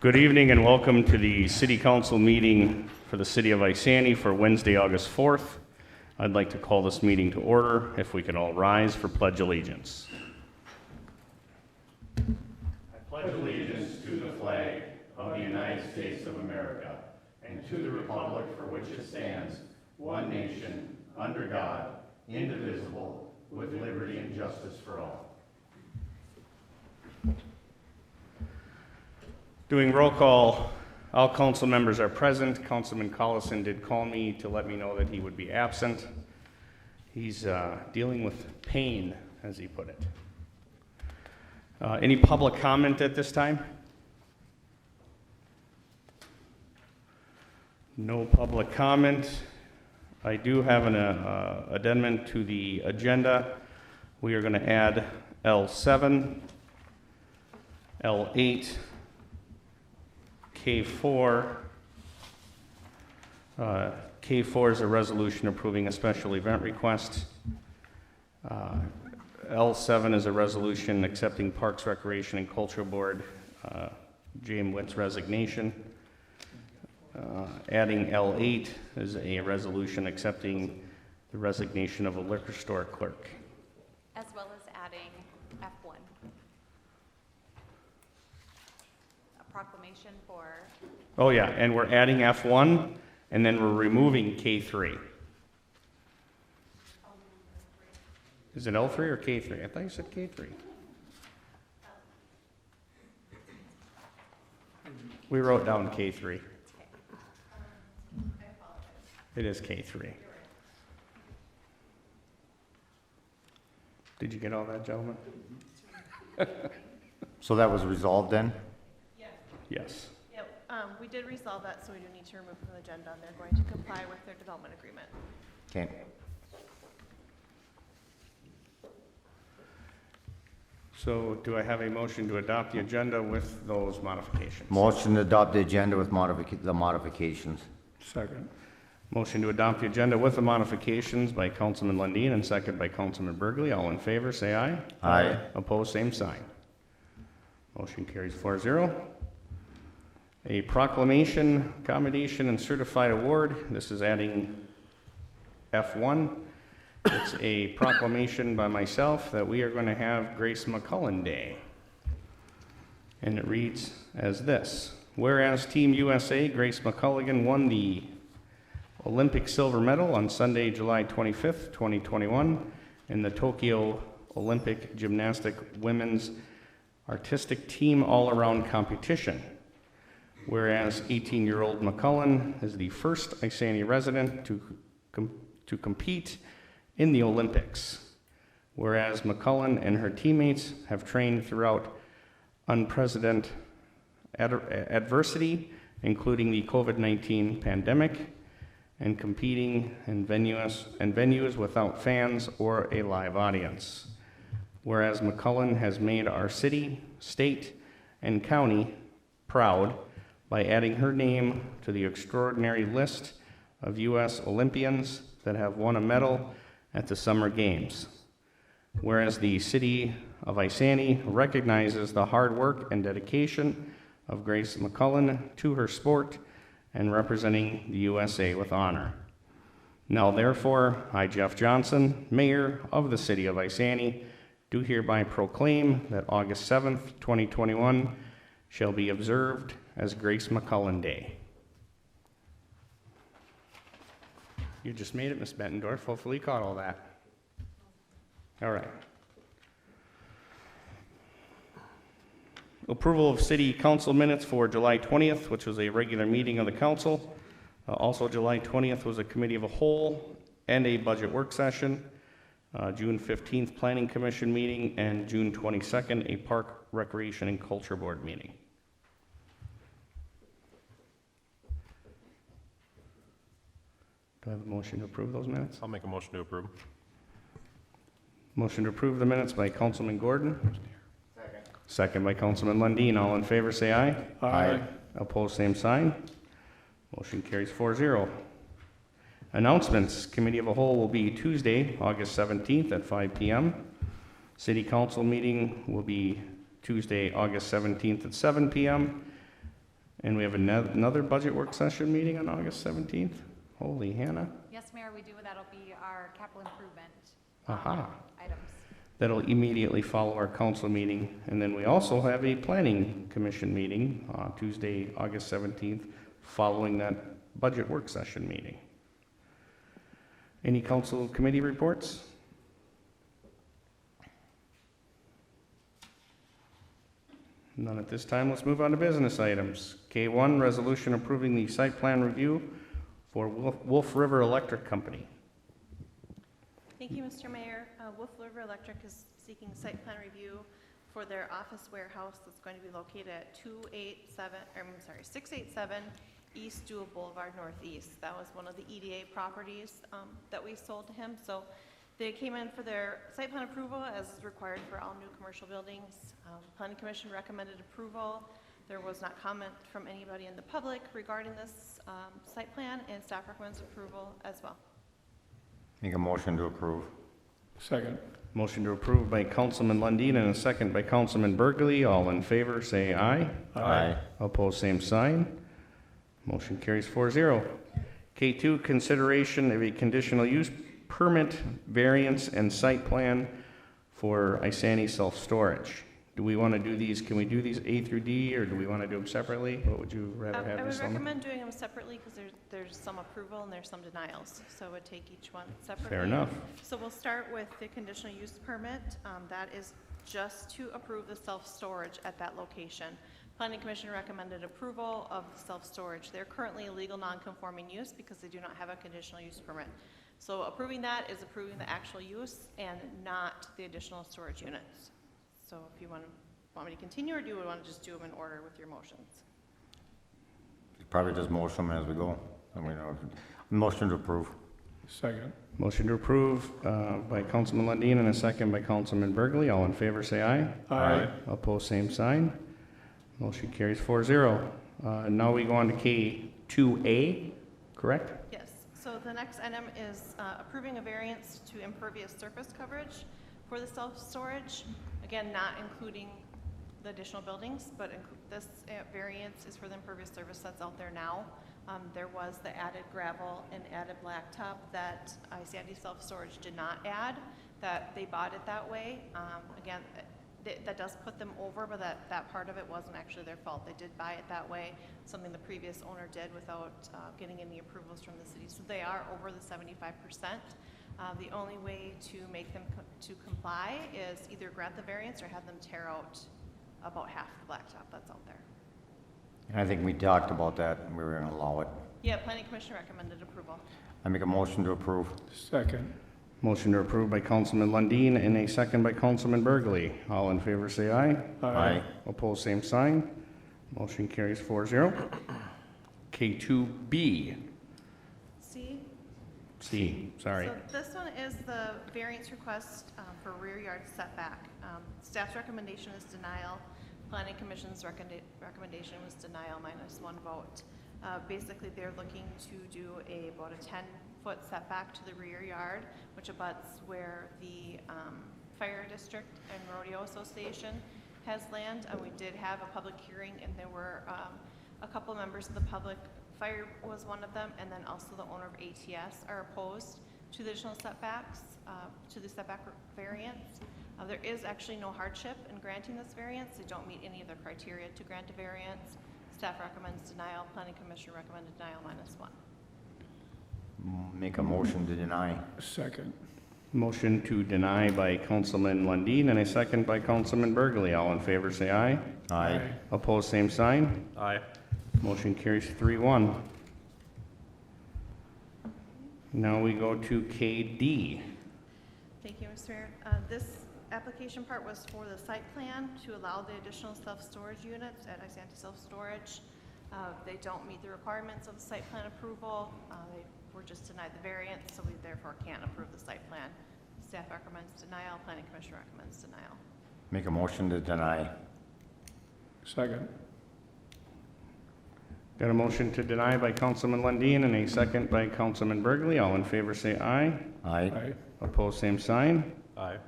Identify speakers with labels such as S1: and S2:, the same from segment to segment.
S1: Good evening and welcome to the City Council meeting for the City of Isani for Wednesday, August 4th. I'd like to call this meeting to order. If we could all rise for Pledge Allegiance. I pledge allegiance to the flag of the United States of America and to the republic for which it stands, one nation, under God, indivisible, with liberty and justice for all. Doing roll call, all council members are present. Councilman Collison did call me to let me know that he would be absent. He's dealing with pain, as he put it. Any public comment at this time? No public comment. I do have an addendum to the agenda. We are going to add L7, L8, K4. K4 is a resolution approving a special event request. L7 is a resolution accepting Parks, Recreation, and Culture Board James Witt's resignation. Adding L8 is a resolution accepting the resignation of a liquor store clerk.
S2: As well as adding F1. A proclamation for...
S1: Oh yeah, and we're adding F1, and then we're removing K3. Is it L3 or K3? I thought you said K3. We wrote down K3. It is K3. Did you get all that, gentlemen?
S3: So that was resolved then?
S1: Yes.
S4: Yep, we did resolve that, so we do need to remove from the agenda, and they're going to comply with their development agreement.
S3: Okay.
S1: So do I have a motion to adopt the agenda with those modifications?
S3: Motion to adopt the agenda with the modifications.
S1: Second. Motion to adopt the agenda with the modifications by Councilman Lundin and second by Councilman Burgley. All in favor, say aye.
S3: Aye.
S1: Opposed, same sign. Motion carries 4-0. A proclamation, commendation, and certified award. This is adding F1. It's a proclamation by myself that we are going to have Grace McCullen Day. And it reads as this. Whereas Team USA, Grace McCulligan won the Olympic silver medal on Sunday, July 25th, 2021 in the Tokyo Olympic Gymnastic Women's Artistic Team All-Around Competition. Whereas 18-year-old McCullen is the first Isani resident to compete in the Olympics. Whereas McCullen and her teammates have trained throughout unprecedented adversity, including the COVID-19 pandemic, and competing in venues without fans or a live audience. Whereas McCullen has made our city, state, and county proud by adding her name to the extraordinary list of U.S. Olympians that have won a medal at the Summer Games. Whereas the City of Isani recognizes the hard work and dedication of Grace McCullen to her sport and representing the USA with honor. Now therefore, I, Jeff Johnson, Mayor of the City of Isani, do hereby proclaim that August 7th, 2021 shall be observed as Grace McCullen Day. You just made it, Ms. Bettendorf. Hopefully you caught all that. All right. Approval of City Council minutes for July 20th, which was a regular meeting of the council. Also, July 20th was a committee of a whole and a budget work session. June 15th, Planning Commission meeting, and June 22nd, a Park, Recreation, and Culture Board meeting. Do I have a motion to approve those minutes?
S5: I'll make a motion to approve.
S1: Motion to approve the minutes by Councilman Gordon. Second by Councilman Lundin. All in favor, say aye.
S3: Aye.
S1: Opposed, same sign. Motion carries 4-0. Announcements. Committee of a whole will be Tuesday, August 17th at 5 p.m. City Council meeting will be Tuesday, August 17th at 7 p.m. And we have another budget work session meeting on August 17th. Holy Hannah.
S2: Yes, Mayor, we do. That'll be our capital improvement
S1: Aha.
S2: items.
S1: That'll immediately follow our council meeting. And then we also have a planning commission meeting on Tuesday, August 17th, following that budget work session meeting. Any council committee reports? None at this time. Let's move on to business items. K1, resolution approving the site plan review for Wolf River Electric Company.
S4: Thank you, Mr. Mayor. Wolf River Electric is seeking site plan review for their office warehouse that's going to be located at 687 East Dual Boulevard Northeast. That was one of the EDA properties that we sold to him. So they came in for their site plan approval as is required for all new commercial buildings. Planning Commission recommended approval. There was not comment from anybody in the public regarding this site plan, and staff recommends approval as well.
S3: Make a motion to approve.
S5: Second.
S1: Motion to approve by Councilman Lundin and a second by Councilman Burgley. All in favor, say aye.
S3: Aye.
S1: Opposed, same sign. Motion carries 4-0. K2, consideration of a conditional use permit variance and site plan for Isani self-storage. Do we want to do these, can we do these A through D, or do we want to do them separately? What would you rather have,
S4: I
S1: Ms.
S4: would
S1: Sullivan?
S4: recommend doing them separately because there's some approval and there's some denials. So I would take each one separately.
S1: Fair enough.
S4: So we'll start with the conditional use permit. That is just to approve the self-storage at that location. Planning Commission recommended approval of the self-storage. They're currently a legal non-conforming use because they do not have a conditional use permit. So approving that is approving the actual use and not the additional storage units. So if you want me to continue, or do you want to just do them in order with your motions?
S3: Probably just motion them as we go. Motion to approve.
S5: Second.
S1: Motion to approve by Councilman Lundin and a second by Councilman Burgley. All in favor, say aye.
S5: Aye.
S1: Opposed, same sign. Motion carries 4-0. Now we go on to K2A, correct?
S4: Yes. So the next item is approving a variance to impervious surface coverage for the self-storage. Again, not including the additional buildings, but this variance is for the impervious surface that's out there now. There was the added gravel and added blacktop that Isanti Self-Storage did not add, that they bought it that way. Again, that does put them over, but that part of it wasn't actually their fault. They did buy it that way, something the previous owner did without getting any approvals from the city. So they are over the 75%. The only way to make them to comply is either grant the variance or have them tear out about half the blacktop that's out there.
S3: I think we talked about that, and we were going to allow it.
S4: Yeah, Planning Commission recommended approval.
S3: I make a motion to approve.
S5: Second.
S1: Motion to approve by Councilman Lundin and a second by Councilman Burgley. All in favor, say aye.
S3: Aye.
S1: Opposed, same sign. Motion carries 4-0. K2B. C, sorry.
S4: So this one is the variance request for rear yard setback. Staff's recommendation is denial. Planning Commission's recommendation was denial -1 vote. Basically, they're looking to do about a 10-foot setback to the rear yard, which abuts where the Fire District and Rodeo Association has land. We did have a public hearing, and there were a couple members of the public. Fire was one of them, and then also the owner of ATS are opposed to the additional setbacks, to the setback variance. There is actually no hardship in granting this variance. They don't meet any of the criteria to grant a variance. Staff recommends denial. Planning Commission recommended denial -1.
S3: Make a motion to deny.
S5: Second.
S1: Motion to deny by Councilman Lundin and a second by Councilman Burgley. All in favor, say aye.
S3: Aye.
S1: Opposed, same sign.
S5: Aye.
S1: Motion carries 3-1. Now we go to KD.
S4: Thank you, Mr. Mayor. This application part was for the site plan to allow the additional self-storage units at Isanti Self-Storage. They don't meet the requirements of the site plan approval. They were just denied the variance, so we therefore can't approve the site plan. Staff recommends denial. Planning Commission recommends denial.
S3: Make a motion to deny.
S5: Second.
S1: Got a motion to deny by Councilman Lundin and a second by Councilman Burgley. All in favor, say aye.
S3: Aye.
S5: Aye.
S1: Opposed, same sign.
S5: Aye.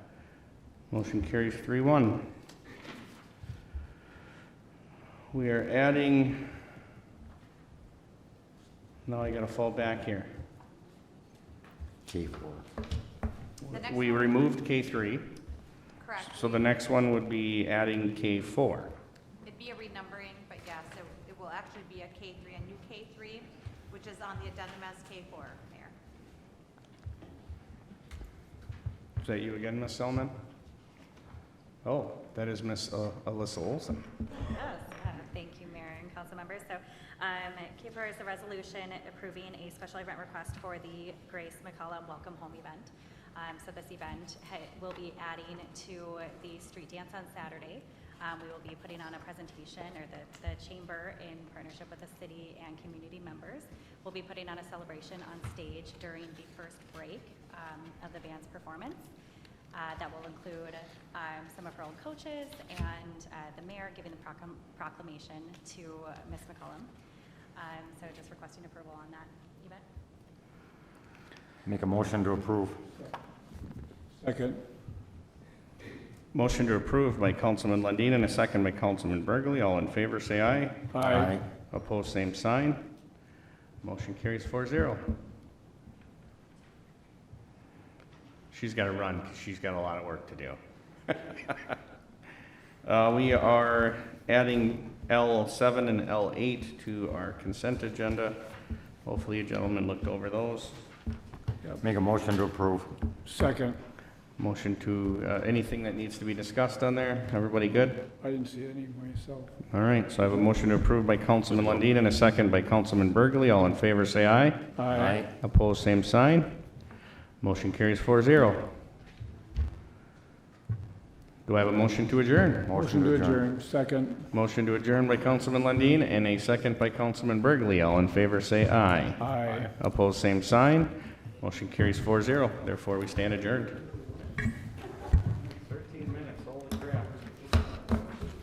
S1: Motion carries 3-1. We are adding Now I gotta fall back here.
S3: K4.
S2: The next
S1: We
S2: one-
S1: removed K3,
S2: Correct.
S1: so the next one would be adding K4.
S2: It'd be a renumbering, but yes, it will actually be a K3, a new K3, which is on the addendum as K4, Mayor.
S1: Is that you again, Ms. Selman? Oh, that is Ms. Alyssa Olson.
S6: Yes, thank you, Mayor and council members. So, K4 is a resolution approving a special event request for the Grace McCollum Welcome Home event. So this event will be adding to the street dance on Saturday. We will be putting on a presentation, or the chamber, in partnership with the city and community members, will be putting on a celebration on stage during the first break of the band's performance. That will include some of our own coaches and the mayor giving the proclamation to Ms. McCollum. So just requesting approval on that event.
S3: Make a motion to approve.
S5: Second.
S1: Motion to approve by Councilman Lundin and a second by Councilman Burgley. All in favor, say aye.
S5: Aye.
S1: Opposed, same sign. Motion carries 4-0. She's got to run because she's got a lot of work to do. We are adding L7 and L8 to our consent agenda. Hopefully you gentlemen looked over those.
S3: Make a motion to approve.
S5: Second.
S1: Motion to, anything that needs to be discussed on there? Everybody good?
S5: I didn't see any myself.
S1: All right, so I have a motion to approve by Councilman Lundin and a second by Councilman Burgley. All in favor, say aye.
S5: Aye.
S1: Opposed, same sign. Motion carries 4-0. Do I have a motion to adjourn?
S5: Motion to adjourn. Second.
S1: Motion to adjourn by Councilman Lundin and a second by Councilman Burgley. All in favor, say aye.
S5: Aye.
S1: Opposed, same sign. Motion carries 4-0. Therefore, we stand adjourned.